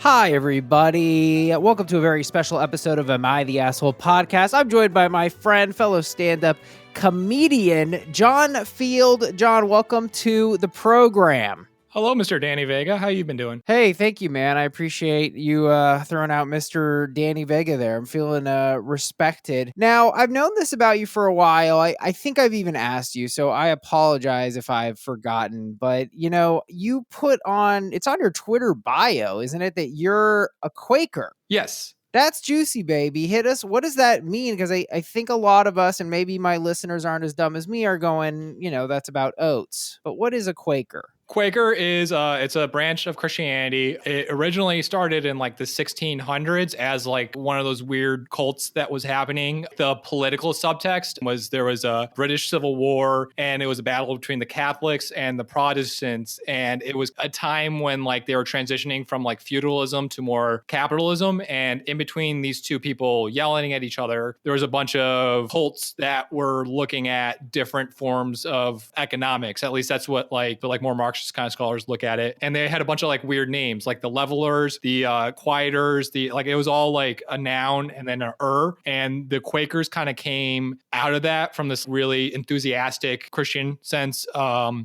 Hi, everybody. Welcome to a very special episode of Am I the Asshole podcast. I'm joined by my friend, fellow stand-up comedian, John Field. John, welcome to the program. Hello, Mr. Danny Vega. How you been doing? Hey, thank you, man. I appreciate you throwing out Mr. Danny Vega there. I'm feeling respected. Now, I've known this about you for a while. I think I've even asked you, so I apologize if I've forgotten. But, you put on, it's on your Twitter bio, isn't it, that you're a Quaker? Yes. That's juicy, baby. Hit us. What does that mean? Because I think a lot of us, and maybe my listeners aren't as dumb as me, are going, that's about oats. But what is a Quaker? Quaker is it's a branch of Christianity. It originally started in like the 1600s as like one of those weird cults that was happening. The political subtext was there was a British Civil War and it was a battle between the Catholics and the Protestants. And it was a time when like they were transitioning from like feudalism to more capitalism. And in between these two people yelling at each other, there was a bunch of cults that were looking at different forms of economics. At least that's what like more Marxist kind of scholars look at it. And they had a bunch of like weird names, like the levelers, the quieters, it was all like a noun and then an and the Quakers kind of came out of that from this really enthusiastic Christian sense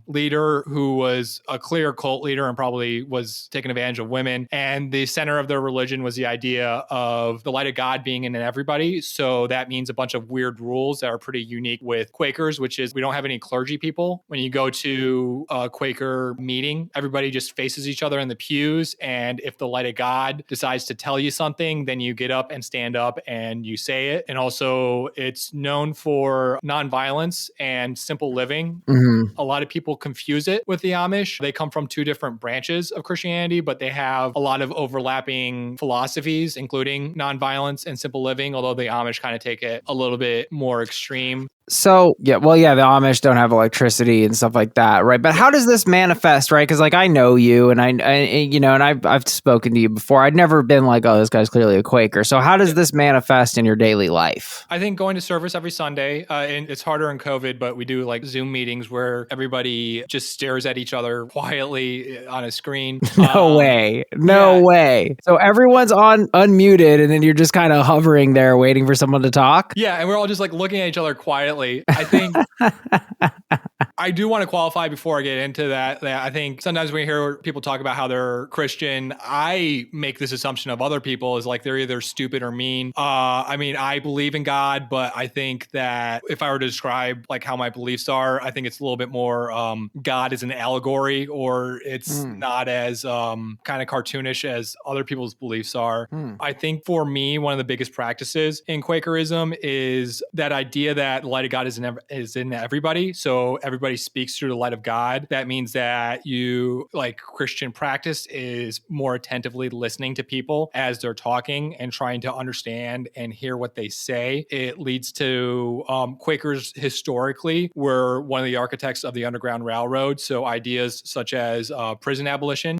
leader who was a clear cult leader and probably was taking advantage of women. And the center of their religion was the idea of the light of God being in everybody. So that means a bunch of weird rules that are pretty unique with Quakers, which is we don't have any clergy people. When you go to a Quaker meeting, everybody just faces each other in the pews, and if the light of God decides to tell you something, then you get up and stand up and you say it. And also it's known for nonviolence and simple living. A lot of people confuse it with the Amish. They come from two different branches of Christianity, but they have a lot of overlapping philosophies, including nonviolence and simple living, although the Amish kind of take it a little bit more extreme. So, the Amish don't have electricity and stuff like that, right? But how does this manifest, right? Because, like, I know you, and I've spoken to you before. I'd never been like, oh, this guy's clearly a Quaker. So how does this manifest in your daily life? I think going to service every Sunday, and it's harder in COVID, but we do like Zoom meetings where everybody just stares at each other quietly on a screen. No way. So everyone's unmuted, and then you're just kind of hovering there waiting for someone to talk? Yeah, and we're all just like looking at each other quietly. I think I do want to qualify before I get into that I think sometimes when you hear people talk about how they're Christian, I make this assumption of other people is like they're either stupid or mean. I believe in God, but I think that if I were to describe like how my beliefs are, I think it's a little bit more God is an allegory, or it's not as kind of cartoonish as other people's beliefs are. I think for me, one of the biggest practices in Quakerism is that idea that the light of God is in everybody. So everybody speaks through the light of God. That means that you, like Christian practice, is more attentively listening to people as they're talking and trying to understand and hear what they say. It leads to Quakers historically were one of the architects of the Underground Railroad. So ideas such as prison abolition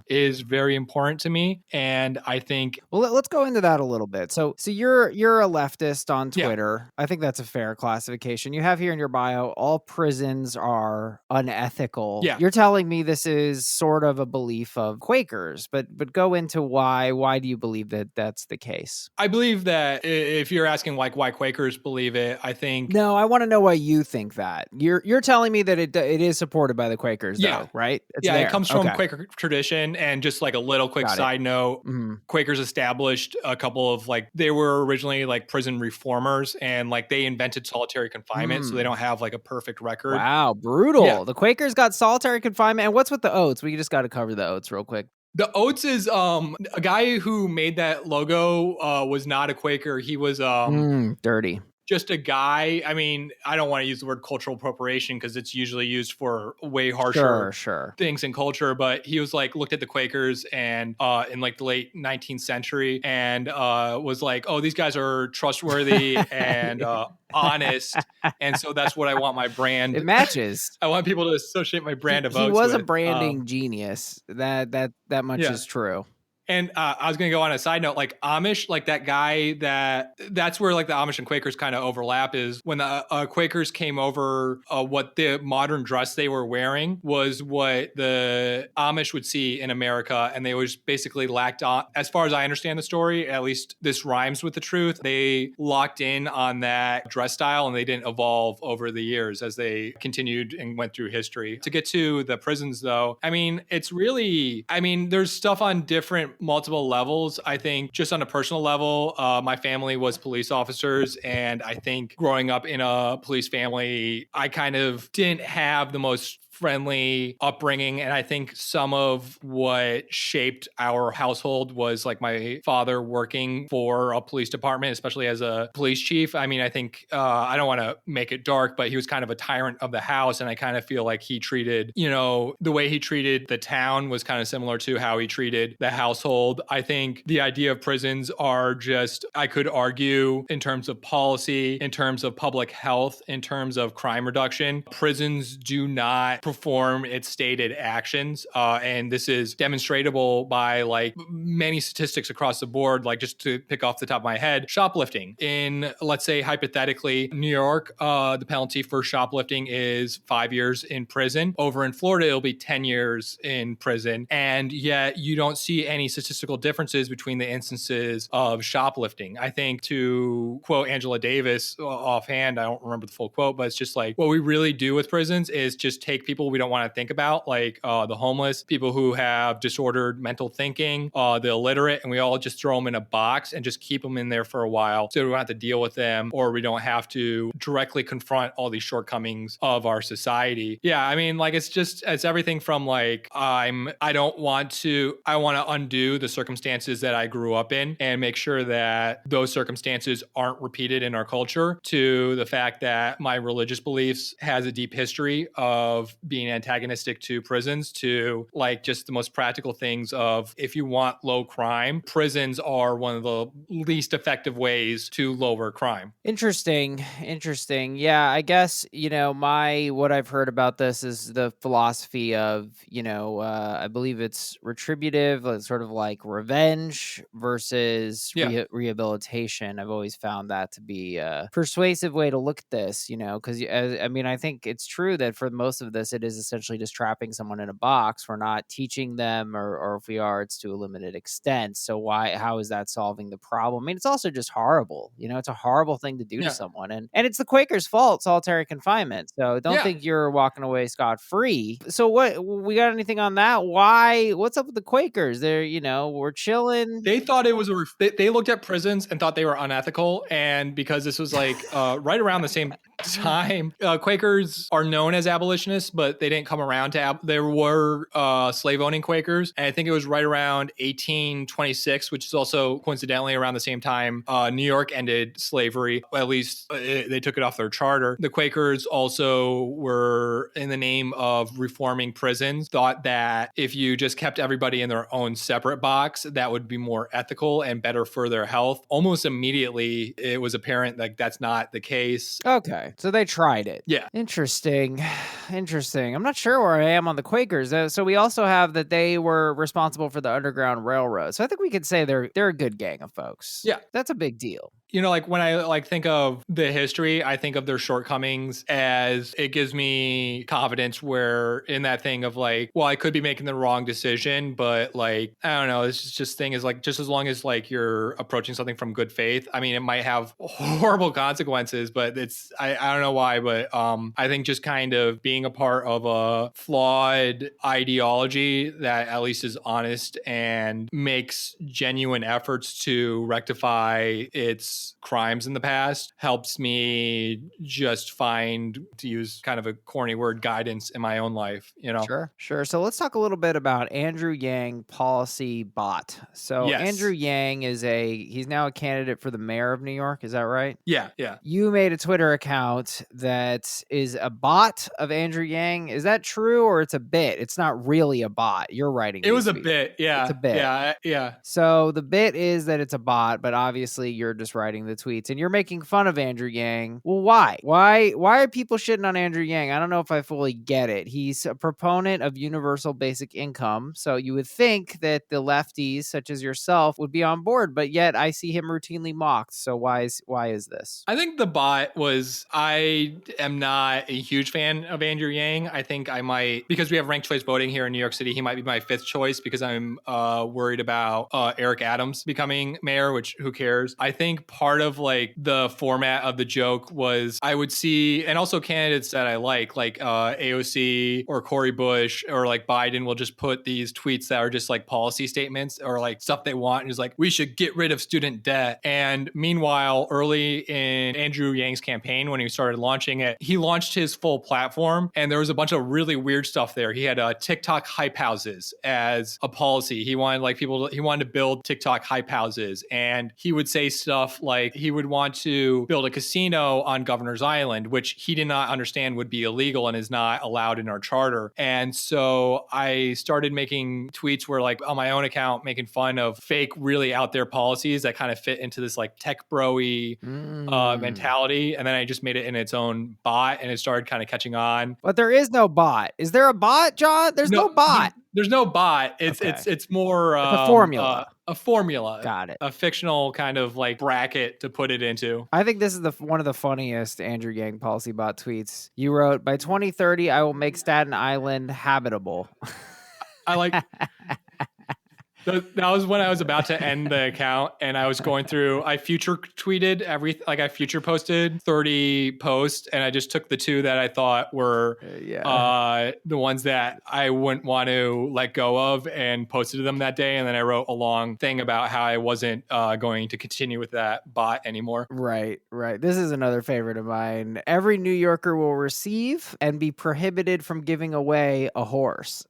is very important to me. And I think... Well, let's go into that a little bit. So you're a leftist on Twitter. Yeah. I think that's a fair classification. You have here in your bio, all prisons are unethical. Yeah. You're telling me this is sort of a belief of Quakers, but go into why do you believe that that's the case? I believe that if you're asking like why Quakers believe it, I think... No, I want to know why you think that. You're telling me that it is supported by the Quakers, though, right? It comes from Quaker tradition. And just like a little quick side note, Quakers established a couple of like, they were originally like prison reformers, and like they invented solitary confinement, so they don't have like a perfect record. Wow, brutal. Yeah. The Quakers got solitary confinement. And what's with the oats? We just got to cover the oats real quick. The oats is a guy who made that logo was not a Quaker. He was dirty. Just a guy. I mean, I don't want to use the word cultural appropriation because it's usually used for way harsher things in culture. But he was like, looked at the Quakers and in like the late 19th century and was like, oh, these guys are trustworthy and honest. And so that's what I want my brand. It matches. I want people to associate my brand of oats He was with. A branding genius. That much is true. And I was going to go on a side note, like Amish, like that guy that's where like the Amish and Quakers kind of overlap is when the Quakers came over, what the modern dress they were wearing was what the Amish would see in America. And they was basically lacked on, as far as I understand the story, at least this rhymes with the truth. They locked in on that dress style and they didn't evolve over the years as they continued and went through history. To get to the prisons though, I mean, it's really, I mean, there's stuff on different multiple levels. I think just on a personal level, my family was police officers. And I think growing up in a police family, I kind of didn't have the most friendly upbringing. And I think some of what shaped our household was like my father working for a police department, especially as a police chief. I mean, I think, I don't want to make it dark, but he was kind of a tyrant of the house. And I kind of feel like he treated, you know, the way he treated the town was kind of similar to how he treated the household. I think the idea of prisons are just, I could argue in terms of policy, in terms of public health, in terms of crime reduction, prisons do not perform its stated actions. And this is demonstratable by like many statistics across the board. Like just to pick off the top of my head, shoplifting in, let's say hypothetically, New York, the penalty for shoplifting is 5 years in prison. Over in Florida, it'll be 10 years in prison. And yet you don't see any statistical differences between the instances of shoplifting. I think, to quote Angela Davis offhand, I don't remember the full quote, but it's just like what we really do with prisons is just take people we don't want to think about, like the homeless, people who have disordered mental thinking, the illiterate, and we all just throw them in a box and just keep them in there for a while so we don't have to deal with them, or we don't have to directly confront all these shortcomings of our society. Yeah, I mean, like it's everything from like I want to undo the circumstances that I grew up in and make sure that those circumstances aren't repeated in our culture, to the fact that my religious beliefs has a deep history of being antagonistic to prisons, to like just the most practical things of, if you want low crime, prisons are one of the least effective ways to lower crime. Interesting. Yeah, I guess, what I've heard about this is the philosophy of, I believe it's retributive, sort of like revenge versus Yeah. rehabilitation. I've always found that to be a persuasive way to look at this, because I mean, I think it's true that for most of this, it is essentially just trapping someone in a box. We're not teaching them, or if we are, it's to a limited extent. So how is that solving the problem? I mean, it's also just horrible. It's a horrible thing to do to Yeah. someone. And it's the Quakers' fault, solitary confinement. So don't Yeah. think you're walking away scot-free. So we got anything on that? What's up with the Quakers? They're, we're chilling. They thought it was they looked at prisons and thought they were unethical. And because this was like right around the same time, Quakers are known as abolitionists, but they didn't come around to there were slave owning Quakers. And I think it was right around 1826, which is also coincidentally around the same time New York ended slavery. At least they took it off their charter. The Quakers also were, in the name of reforming prisons, thought that if you just kept everybody in their own separate box, that would be more ethical and better for their health. Almost immediately, it was apparent that that's not the case. Okay, so they tried it. Yeah. Interesting. I'm not sure where I am on the Quakers. So we also have that they were responsible for the Underground Railroad. So I think we could say they're a good gang of folks. Yeah. That's a big deal. Like when I like think of the history, I think of their shortcomings as it gives me confidence, where in that thing of like, well, I could be making the wrong decision, but like, I don't know, this just thing is like, just as long as like you're approaching something from good faith, I mean, it might have horrible consequences, but I don't know why, but I think just kind of being a part of a flawed ideology that at least is honest and makes genuine efforts to rectify its crimes in the past helps me just find, to use kind of a corny word, guidance in my own life, Sure. So let's talk a little bit about Andrew Yang policy bot. So Yes. Andrew Yang he's now a candidate for the mayor of New York. Is that right? Yeah. You made a Twitter account that is a bot of Andrew Andrew Yang. Is that true or it's a bit? It's not really a bot. You're writing It was these a tweets. bit. It's a Yeah. bit. Yeah. So the bit is that it's a bot, but obviously you're just writing the tweets and you're making fun of Andrew Yang. Well, why? Why are people shitting on Andrew Yang? I don't know if I fully get it. He's a proponent of universal basic income, so you would think that the lefties, such as yourself, would be on board, but yet I see him routinely mocked. So why is this? I think the bot was, I am not a huge fan of Andrew Yang. I think I might, because we have ranked choice voting here in New York City, he might be my fifth choice because I'm worried about Eric Adams becoming mayor, which who cares? I think part of like the format of the joke was I would see, and also candidates that I like AOC or Cory Bush or like Biden will just put these tweets that are just like policy statements or like stuff they want. And it's like, we should get rid of student debt. And meanwhile, early in Andrew Yang's campaign, when he started launching it, he launched his full platform and there was a bunch of really weird stuff there. He had TikTok hype houses as a policy. He wanted like he wanted to build TikTok hype houses. And he would say stuff like he would want to build a casino on Governor's Island, which he did not understand would be illegal and is not allowed in our charter. And so I started making tweets where like on my own account, making fun of fake, really out there policies that kind of fit into this like tech bro-y mentality. And then I just made it in its own bot and it started kind of catching on. But there is no bot. Is there a bot, John? There's no bot. There's no bot. It's more it's a formula. A formula. Got it. A fictional kind of like bracket to put it into. I think this is one of the funniest Andrew Yang policy bot tweets. You wrote, by 2030, I will make Staten Island habitable. I like... That was when I was about to end the account and I was going through, I future tweeted I future posted 30 posts and I just took the two that I thought were the ones that I wouldn't want to let go of and posted them that day. And then I wrote a long thing about how I wasn't going to continue with that bot anymore. Right. This is another favorite of mine. Every New Yorker will receive and be prohibited from giving away a horse.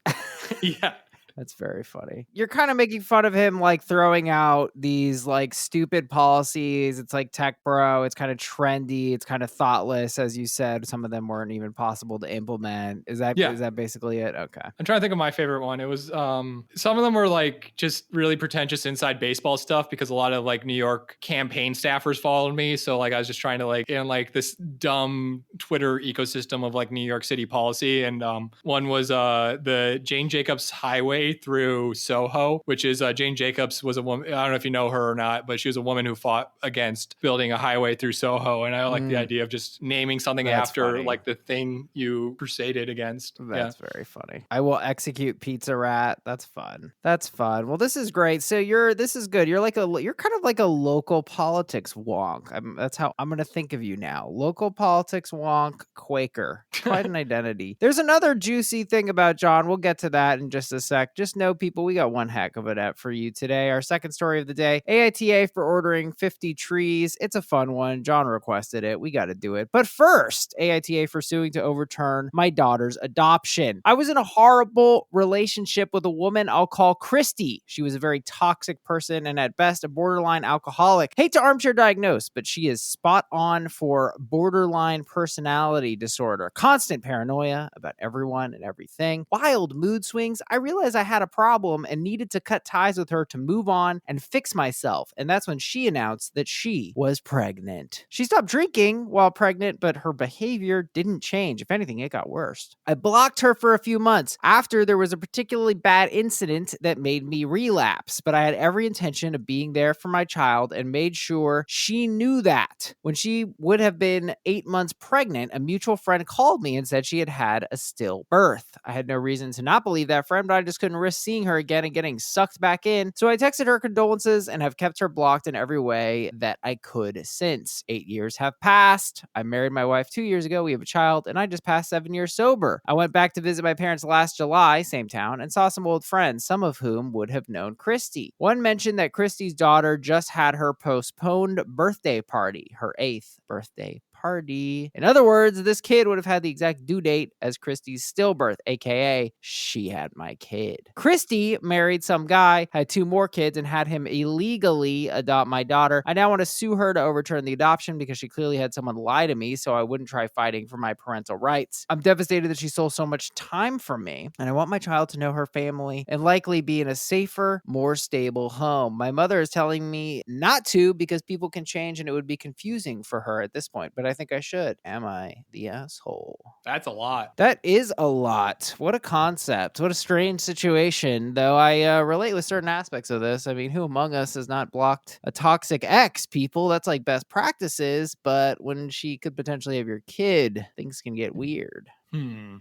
Yeah. That's very funny. You're kind of making fun of him, like throwing out these like stupid policies. It's like tech bro. It's kind of trendy. It's kind of thoughtless, as you said. Some of them weren't even possible to implement. Is that basically it? Okay. I'm trying to think of my favorite one. It was some of them were like just really pretentious inside baseball stuff because a lot of like New York campaign staffers followed me. So like I was just trying to like in like this dumb Twitter ecosystem of like New York City policy. And one was the Jane Jacobs Highway through Soho, which is Jane Jacobs was a woman. I don't know if you know her or not, but she was a woman who fought against building a highway through Soho. And I like the idea of just naming something after like the thing you crusaded against. That's very funny. I will execute Pizza Rat. That's fun. Well, this is great. So this is good. You're kind of like a local politics wonk. That's how I'm going to think of you now. Local politics wonk, Quaker. Quite an identity. There's another juicy thing about John. We'll get to that in just a sec. Just know, people, we got one heck of an app for you today. Our second story of the day, AITA for ordering 50 trees. It's a fun one. John requested it. We got to do it. But first, AITA for suing to overturn my daughter's adoption. I was in a horrible relationship with a woman I'll call Christy. She was a very toxic person and at best a borderline alcoholic. Hate to armchair diagnose, but she is spot on for borderline personality disorder. Constant paranoia about everyone and everything. Wild mood swings. I realized I had a problem and needed to cut ties with her to move on and fix myself. And that's when she announced that she was pregnant. She stopped drinking while pregnant, but her behavior didn't change. If anything, it got worse. I blocked her for a few months after there was a particularly bad incident that made me relapse, but I had every intention of being there for my child and made sure she knew that. When she would have been 8 months pregnant, a mutual friend called me and said she had had a stillbirth. I had no reason to not believe that friend, but I just couldn't risk seeing her again and getting sucked back in. So I texted her condolences and have kept her blocked in every way that I could since. 8 years have passed. I married my wife 2 years ago. We have a child, and I just passed 7 years sober. I went back to visit my parents last July, same town, and saw some old friends, some of whom would have known Christy. One mentioned that Christy's daughter just had her postponed birthday party, her 8th birthday party. party. In other words, this kid would have had the exact due date as Christy's stillbirth, aka she had my kid. Christy married some guy, had 2 more kids, and had him illegally adopt my daughter. I now want to sue her to overturn the adoption because she clearly had someone lie to me, so I wouldn't try fighting for my parental rights. I'm devastated that she stole so much time from me, and I want my child to know her family and likely be in a safer, more stable home. My mother is telling me not to because people can change and it would be confusing for her at this point, but I think I should. Am I the asshole? That's a lot. That is a lot. What a concept. What a strange situation, though I relate with certain aspects of this. I mean, who among us has not blocked a toxic ex, people? That's like best practices, but when she could potentially have your kid, things can get weird.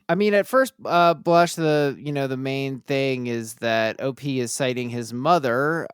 I mean, at first blush, the main thing is that OP is citing his mother,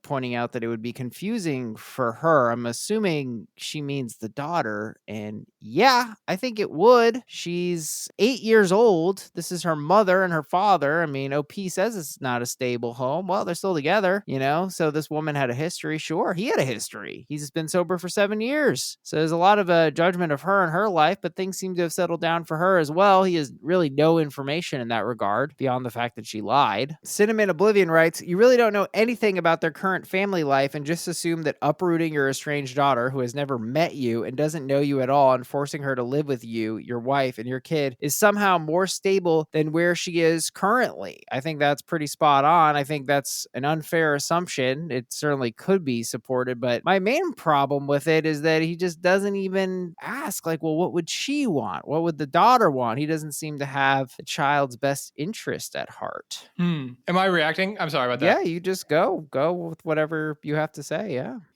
pointing out that it would be confusing for her. I'm assuming she means the daughter, and yeah, I think it would. She's 8 years old. This is her mother and her father. I mean, OP says it's not a stable home. Well, they're still together, so this woman had a history. Sure, he had a history. He's been sober for 7 years. So there's a lot of judgment of her and her life, but things seem to have settled down for her as well. He has really no information in that regard beyond the fact that she lied. Cinnamon Oblivion writes, you really don't know anything about their current family life and just assume that uprooting your estranged daughter who has never met you and doesn't know you at all and forcing her to live with you, your wife, and your kid is somehow more stable than where she is currently. I think that's pretty spot on. I think that's an unfair assumption. It certainly could be supported, but my main problem with it is that he just doesn't even ask, like, well, what would she want? What would the daughter want? He doesn't seem to have the child's best interest at heart. Am I reacting? I'm sorry about that. Yeah, you just go with whatever you have to say.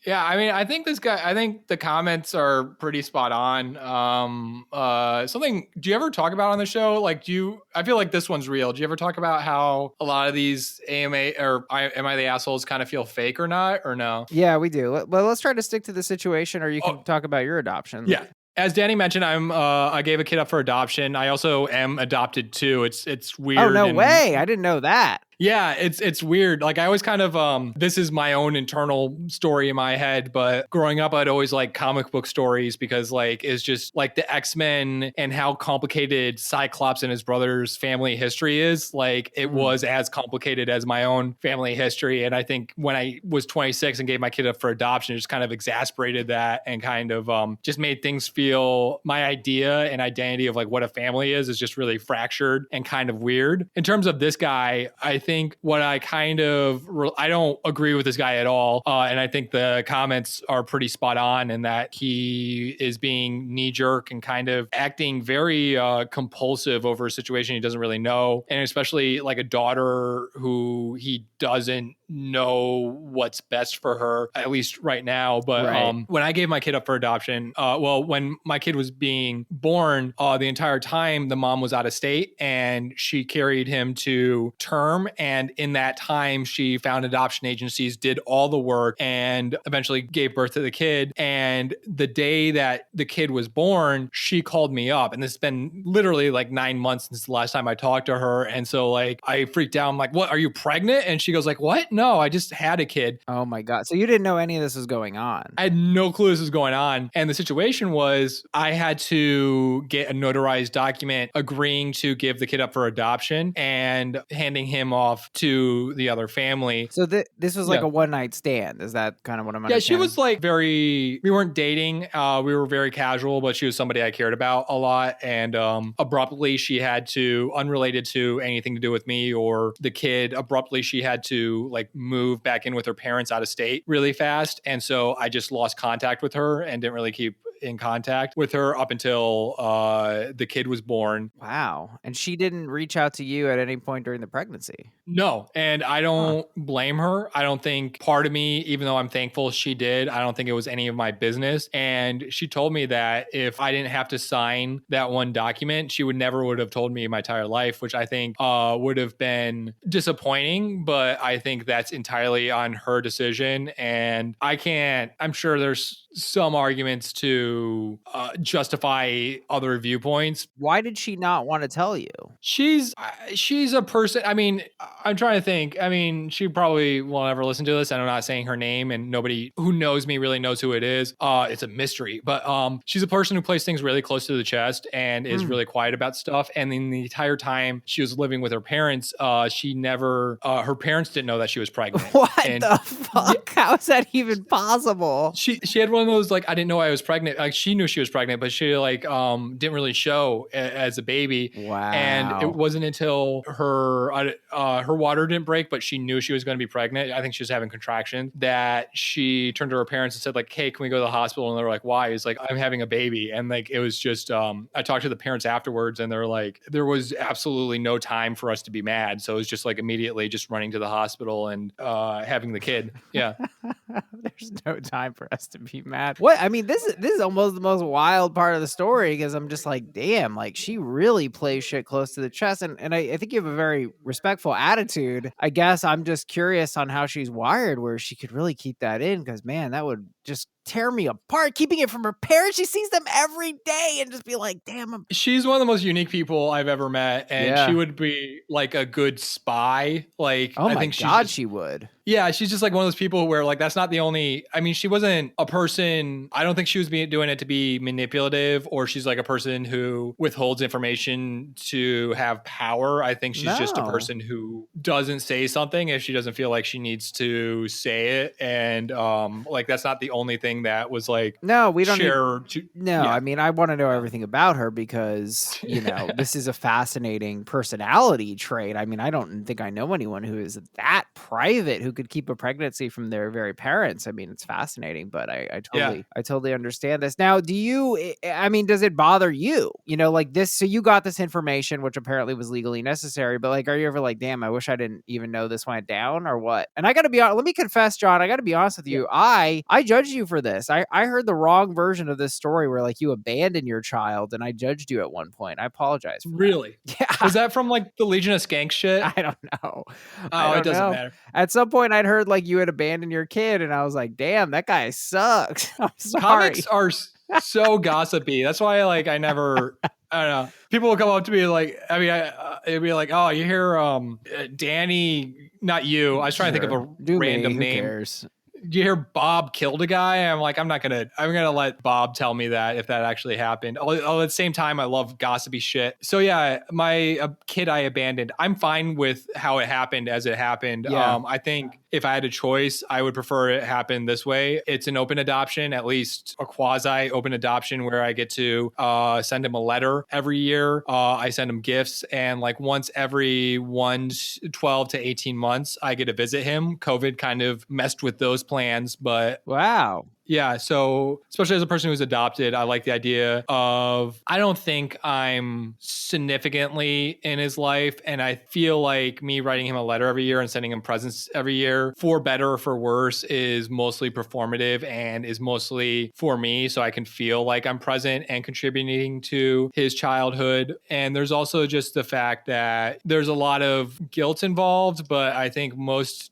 Yeah, I mean, I think the comments are pretty spot on. Do you ever talk about on the show? I feel like this one's real. Do you ever talk about how a lot of these AMA or Am I the Assholes kind of feel fake or not, or no? Yeah, we do. Well, let's try to stick to the situation, or you can talk about your adoption. Yeah. As Danny mentioned, I gave a kid up for adoption. I also am adopted too. It's weird. Oh, no way. I didn't know that. Yeah, it's weird. Like I always kind of this is my own internal story in my head, but growing up I'd always like comic book stories because like it's just like the X-Men and how complicated Cyclops and his brother's family history is. Like it was as complicated as my own family history. And I think when I was 26 and gave my kid up for adoption, it just kind of exasperated that and kind of just made things feel my idea and identity of like what a family is just really fractured and kind of weird. In terms of this guy, I think what I don't agree with this guy at all. And I think the comments are pretty spot on in that he is being knee jerk and kind of acting very compulsive over a situation he doesn't really know. And especially like a daughter who he doesn't know what's best for her, at least right now. But when I gave my kid up for adoption, when my kid was being born, the entire time the mom was out of state and she carried him to term. And in that time, she found adoption agencies, did all the work, and eventually gave birth to the kid. And the day that the kid was born, she called me up. And this has been literally like 9 months since the last time I talked to her. And so like I freaked out. I'm like, what? Are you pregnant? And she goes like, what? No, I just had a kid. Oh my God. So you didn't know any of this was going on? I had no clue this was going on. And the situation was I had to get a notarized document agreeing to give the kid up for adoption and handing him off to the other family. So this was like a one night stand. Is that kind of what I'm understanding? Yeah, she was like we weren't dating. We were very casual, but she was somebody I cared about a lot. And abruptly she had to, unrelated to anything to do with me or the kid, abruptly she had to like move back in with her parents out of state really fast. And so I just lost contact with her and didn't really keep in contact with her up until the kid was born. Wow. And she didn't reach out to you at any point during the pregnancy? No. And I don't blame her. I don't think part of me, even though I'm thankful she did, I don't think it was any of my business. And she told me that if I didn't have to sign that one document, she would have told me my entire life, which I think would have been disappointing. But I think that's entirely on her decision. And I'm sure there's some arguments to to justify other viewpoints. Why did she not want to tell you? She's a person. I mean, I'm trying to think. I mean, she probably won't ever listen to this, and I'm not saying her name, and nobody who knows me really knows who it is. It's a mystery, but she's a person who plays things really close to the chest and is really quiet about stuff. And in the entire time she was living with her parents, she never her parents didn't know that she was pregnant. What And the fuck? How is that even possible? she had one of those, like, I didn't know I was pregnant. Like, she knew she was pregnant, but she like didn't really show as a baby. Wow. And it wasn't until her water didn't break, but she knew she was going to be pregnant. I think she was having contractions, that she turned to her parents and said, like, hey, can we go to the hospital? And they're like, why? He's like, I'm having a baby. And like, it was just I talked to the parents afterwards, and they're like, there was absolutely no time for us to be mad. So it was just like immediately just running to the hospital and having the kid. Yeah. There's no time for us to be mad. What? I mean, this is almost the most wild part of the story, because I'm just like, damn, like, she really plays shit close to the chest. And I think you have a very respectful attitude. I guess I'm just curious on how she's wired, where she could really keep that in, because, man, that would just tear me apart. Keeping it from her parents, she sees them every day, and just be like, damn. She's one of the most unique people I've ever met, and she would be like a good spy. Like, oh my I think God, she would. Yeah, she's just like one of those people where, like, that's not the only. I mean, she wasn't a person. I don't think she was doing it to be manipulative, or she's like a person who withholds information to have power. I think she's just a person who doesn't say something if she doesn't feel like she needs to say it. And like, that's not the only thing that was like, no, we don't share. I mean, I want to know everything about her, because, you know, this is a fascinating personality trait. I mean, I don't think I know anyone who is that private, who could keep a pregnancy from their very parents. I mean, it's fascinating, but I totally understand this. Now, I mean, does it bother you? You know, like this, so you got this information, which apparently was legally necessary, but like, are you ever like, damn, I wish I didn't even know this went down, or what? And I gotta be honest, let me confess, John, I gotta be honest with you. I judged you for this. I heard the wrong version of this story, where like you abandoned your child, and I judged you at one point. I apologize for Really? that. Yeah. Was that from like the Legion of Skank shit? I don't know. Oh, it doesn't matter. At some point I'd heard like you had abandoned your kid, and I was like, damn, that guy sucks. I'm sorry. Comics are so gossipy. That's why, like, I don't know. People will come up to me like, I mean, it'd be like, oh, you hear Danny, not you. I was trying to think of a random name. Cares? Do you hear Bob killed a guy? I'm like, I'm gonna let Bob tell me that if that actually happened. At the same time, I love gossipy shit. So yeah, my kid I abandoned. I'm fine with how it happened as it happened. Yeah. I think if I had a choice, I would prefer it happen this way. It's an open adoption, at least a quasi open adoption, where I get to send him a letter every year. I send him gifts, and like once every 12 to 18 months, I get to visit him. COVID kind of messed with those plans, but wow. Yeah. So especially as a person who's adopted, I like the idea of, I don't think I'm significantly in his life. And I feel like me writing him a letter every year and sending him presents every year, for better or for worse, is mostly performative and is mostly for me. So I can feel like I'm present and contributing to his childhood. And there's also just the fact that there's a lot of guilt involved, but I think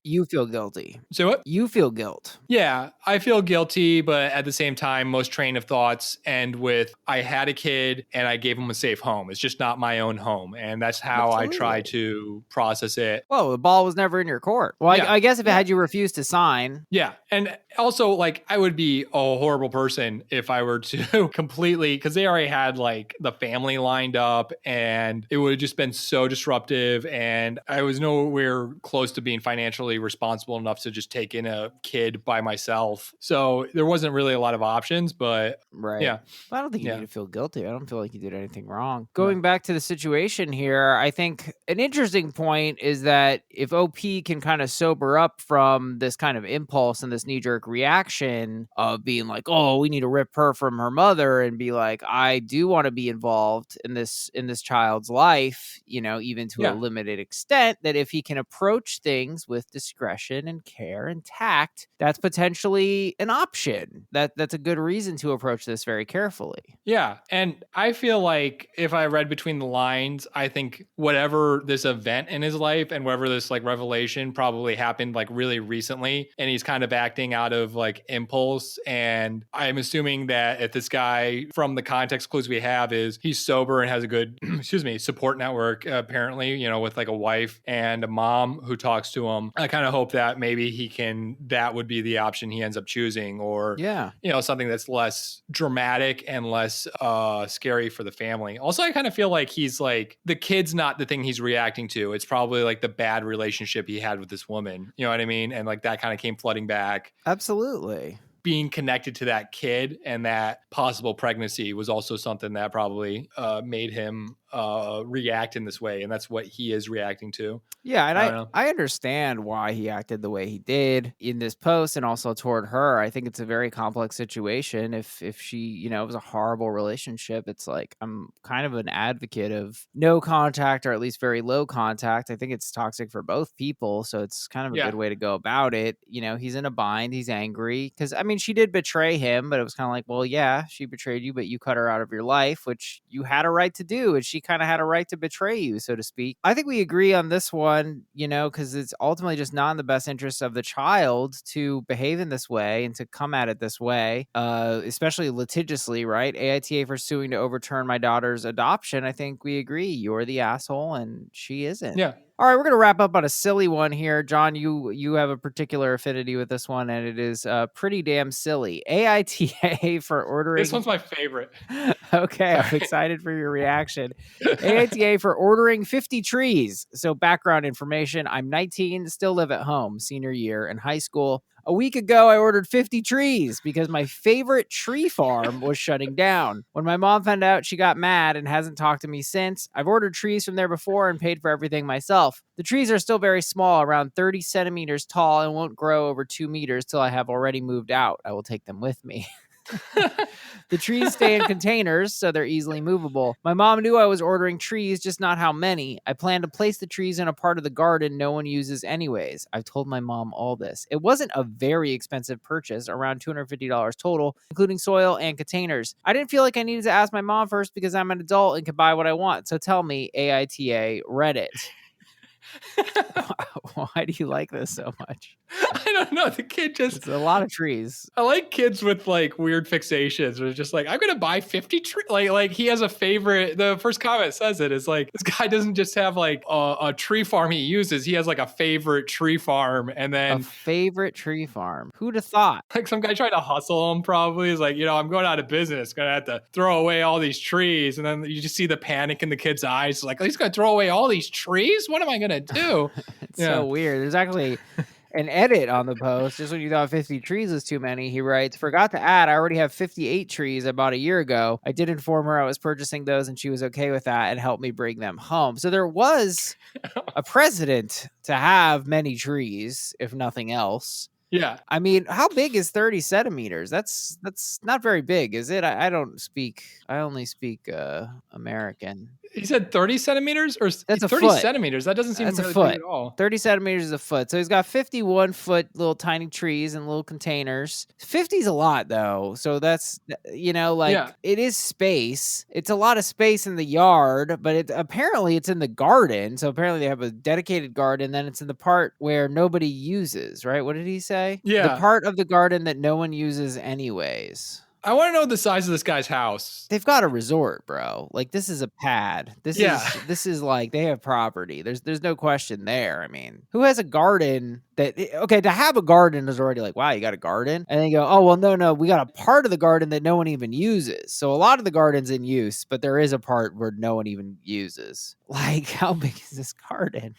You feel guilty. Say what? You feel guilt. Yeah, I feel guilty, but at the same time, most train of thoughts end with, I had a kid and I gave him a safe home. It's just not my own home. And that's how I try to process it. Whoa, the ball was never in your court. Well, I guess if it had you refused to sign. Yeah. And also, like, I would be a horrible person if I were to completely, because they already had like the family lined up, and it would have just been so disruptive. And I was nowhere close to being financially responsible enough to just take in a kid by myself. So there wasn't really a lot of options, but yeah. I don't think you need to feel guilty. I don't feel like you did anything wrong. Going back to the situation here, I think an interesting point is that if OP can kind of sober up from this kind of impulse and this knee-jerk reaction of being like, oh, we need to rip her from her mother, and be like, I do want to be involved in this child's life, you know, even to a limited extent, that if he can approach things with discretion and care and tact, that's potentially an option. reaction. That's a good reason to approach this very carefully. Yeah. And I feel like if I read between the lines, I think whatever this event in his life and whatever this like revelation probably happened like really recently. And he's kind of acting out of like impulse. And I'm assuming that if this guy, from the context clues we have, is he's sober and has a good, excuse me, support network, apparently, you know, with like a wife and a mom who talks to him. I kind of hope that maybe that would be the option he ends up choosing, or, Yeah. you know, something that's less dramatic and less scary for the family. Also, I kind of feel like he's like, the kid's not the thing he's reacting to. It's probably like the bad relationship he had with this woman. You know what I mean? And like that kind of came flooding back. Absolutely. Being connected to that kid and that possible pregnancy was also something that probably made him react in this way. And that's what he is reacting to. Yeah, and I don't know. I understand why he acted the way he did in this post and also toward her. I think it's a very complex situation. If she, you know, it was a horrible relationship, it's like I'm kind of an advocate of no contact, or at least very low contact. I think it's toxic for both people, so it's kind of a good way to go about it. You know, he's in a bind, he's angry because I mean, she did betray him, but it was kind of like, well, yeah, she betrayed you, but you cut her out of your life, which you had a right to do, and she kind of had a right to betray you, so to speak. I think we agree on this one, you know, because it's ultimately just not in the best interest of the child to behave in this way and to come at it this way, especially litigiously, right? AITA for suing to overturn my daughter's adoption. I think we agree. You're the asshole and she isn't. Yeah. All right, we're going to wrap up on a silly one here. John, you have a particular affinity with this one, and it is pretty damn silly. AITA for ordering... This one's my favorite. Okay, I'm excited for your reaction. AITA for ordering 50 trees. So background information, I'm 19, still live at home, senior year in high school. A week ago, I ordered 50 trees because my favorite tree farm was shutting down. When my mom found out, she got mad and hasn't talked to me since. I've ordered trees from there before and paid for everything myself. The trees are still very small, around 30 centimeters tall, and won't grow over 2 meters till I have already moved out. I will take them with me. The trees stay in containers, so they're easily movable. My mom knew I was ordering trees, just not how many. I plan to place the trees in a part of the garden no one uses anyways. I've told my mom all this. It wasn't a very expensive purchase, around $250 total, including soil and containers. I didn't feel like I needed to ask my mom first because I'm an adult and can buy what I want. So tell me, AITA, Reddit. Why do you like this so much? I don't know. The kid just... It's a lot of trees. I like kids with like weird fixations. Where it's just like, I'm going to buy 50 trees. Like he has a favorite. The first comment says it is like, this guy doesn't just have like a tree farm he uses. He has like a favorite tree farm. And then... A favorite tree farm. Who'd have thought? Like some guy tried to hustle him probably. He's like, you know, I'm going out of business. Going to have to throw away all these trees. And then you just see the panic in the kid's eyes. Like, he's going to throw away all these trees? What am I going to do? It's so weird. There's actually an edit on the post. Just when you thought 50 trees was too many, he writes, forgot to add, I already have 58 trees I bought a year ago. I did inform her I was purchasing those and she was okay with that and helped me bring them home. So there was a precedent to have many trees, if nothing else. Yeah. I mean, how big is 30 centimeters? That's not very big, is it? I only speak American. He said 30 centimeters or that's 30 a foot. centimeters. That doesn't seem that's really a foot big at all. 30 centimeters is a foot. So he's got 51-foot little tiny trees and little containers. 50 is a lot though. So that's, you know, like it is space. It's a lot of space in the yard, but apparently it's in the garden. So apparently they have a dedicated garden. Then it's in the part where nobody uses, right? What did he say? Yeah. The part of the garden that no one uses anyways. I want to know the size of this guy's house. They've got a resort, bro. Like this is a pad. This is like they have property. There's no question there. I mean, who has a garden to have a garden is already like, wow, you got a garden? And then you go, oh, well, no, we got a part of the garden that no one even uses. So a lot of the garden's in use, but there is a part where no one even uses. Like, how big is this garden?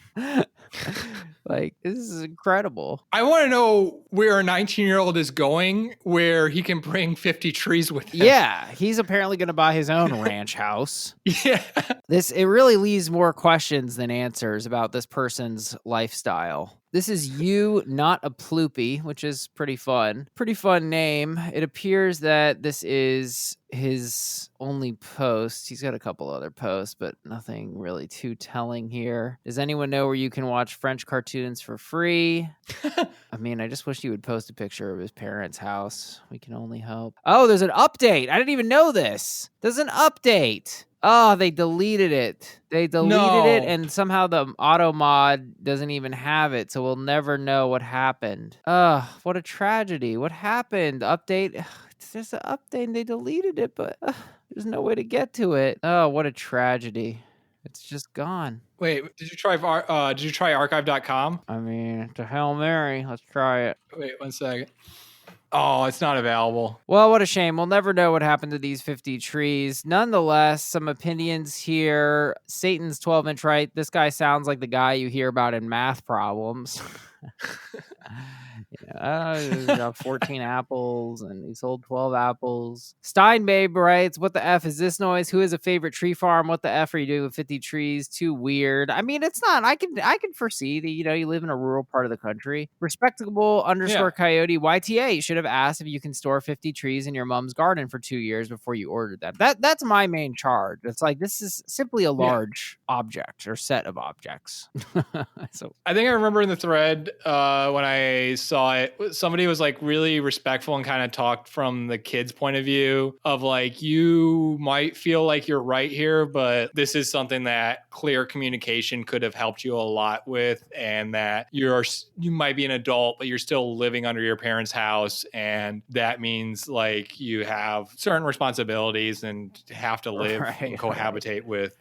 Like, this is incredible. I want to know where a 19-year-old is going where he can bring 50 trees with him. Yeah, he's apparently going to buy his own ranch house. Yeah. It really leaves more questions than answers about this person's lifestyle. This is You Not a Ploopy, which is pretty fun. Pretty fun name. It appears that this is his only post. He's got a couple other posts, but nothing really too telling here. Does anyone know where you can watch French cartoons for free? I mean, I just wish he would post a picture of his parents' house. We can only hope. Oh, there's an update. I didn't even know this. There's an update. Oh, they deleted it. They deleted it, No. and somehow the auto mod doesn't even have it, so we'll never know what happened. Ugh, what a tragedy. What happened? Update. There's an update, and they deleted it, but there's no way to get to it. Oh, what a tragedy. It's just gone. Wait, did you try archive.com? I mean, to Hail Mary. Let's try it. Wait, 1 second. Oh, it's not available. Well, what a shame. We'll never know what happened to these 50 trees. Nonetheless, some opinions here. Satan's 12-inch right. This guy sounds like the guy you hear about in math problems. He's got 14 apples and he sold 12 apples. Steinbabe writes, what the F is this noise? Who has a favorite tree farm? What the F are you doing with 50 trees? Too weird. I mean, it's not. I can foresee that, you live in a rural part of the country. Respectable _ coyote YTA. You should have asked if you can store 50 trees in your mom's garden for 2 years before you ordered them. That's my main charge. It's like, this is simply a large object or set of objects. So I think I remember in the thread when I saw it, somebody was like really respectful and kind of talked from the kid's point of view of like, you might feel like you're right here, but this is something that clear communication could have helped you a lot with, and that you might be an adult, but you're still living under your parents' house, and that means like you have certain responsibilities and have to live and cohabitate with,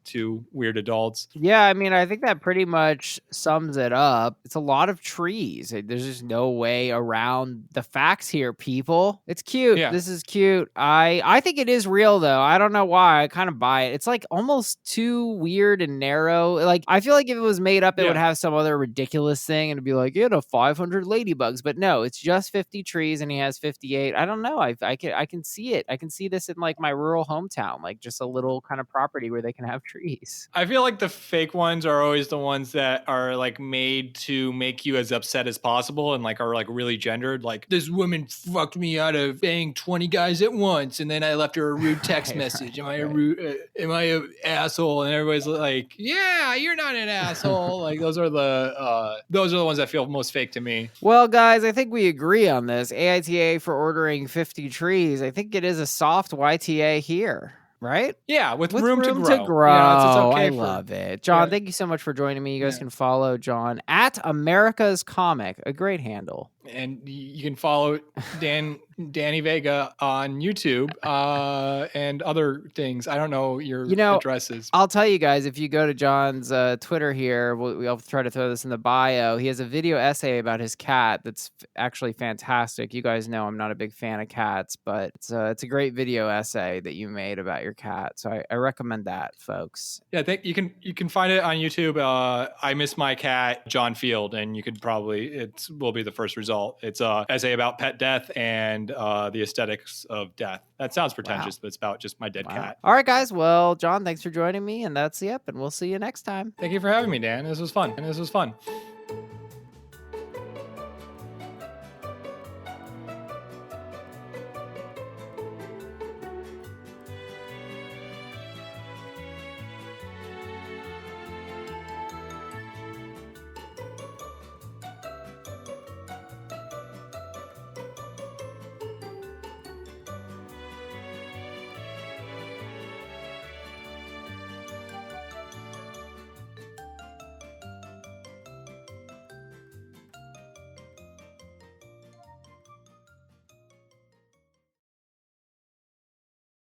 two weird adults. Yeah, I mean, I think that pretty much sums it up. It's a lot of trees. There's just no way around the facts here, people. It's cute. Yeah. This is cute. I think it is real, though. I don't know why. I kind of buy it. It's like almost too weird and narrow. Like, I feel like if it was made up, it would have some other ridiculous thing and it'd be like, 500 ladybugs. But no, it's just 50 trees and he has 58. I don't know. I can see it. I can see this in like my rural hometown, like just a little kind of property where they can have trees. I feel like the fake ones are always the ones that are like made to make you as upset as possible and like are like really gendered. Like, this woman fucked me out of banging 20 guys at once, and then I left her a rude text message. Am I an asshole? And everybody's like, yeah, you're not an asshole. Like, those are the ones that feel most fake to me. Well, guys, I think we agree on this. AITA for ordering 50 trees. I think it is a soft YTA here. Right? Yeah, with room to grow. It's okay. I love it. John, thank you so much for joining me. You guys can follow John at America's Comic, a great handle. And you can follow Danny Vega on YouTube and other things. I don't know your addresses. I'll tell you guys, if you go to John's Twitter here, we'll try to throw this in the bio. He has a video essay about his cat that's actually fantastic. You guys know I'm not a big fan of cats, but it's a great video essay that you made about your cat. So I recommend that, folks. Yeah, I think you can find it on YouTube. I Miss My Cat, John Field, and you could it will be the first result. It's an essay about pet death and the aesthetics of death. That sounds pretentious, but it's about just my dead cat. All right, guys. Well, John, thanks for joining me, and that's the Up, and we'll see you next time. Thank you for having me, Dan. This was fun.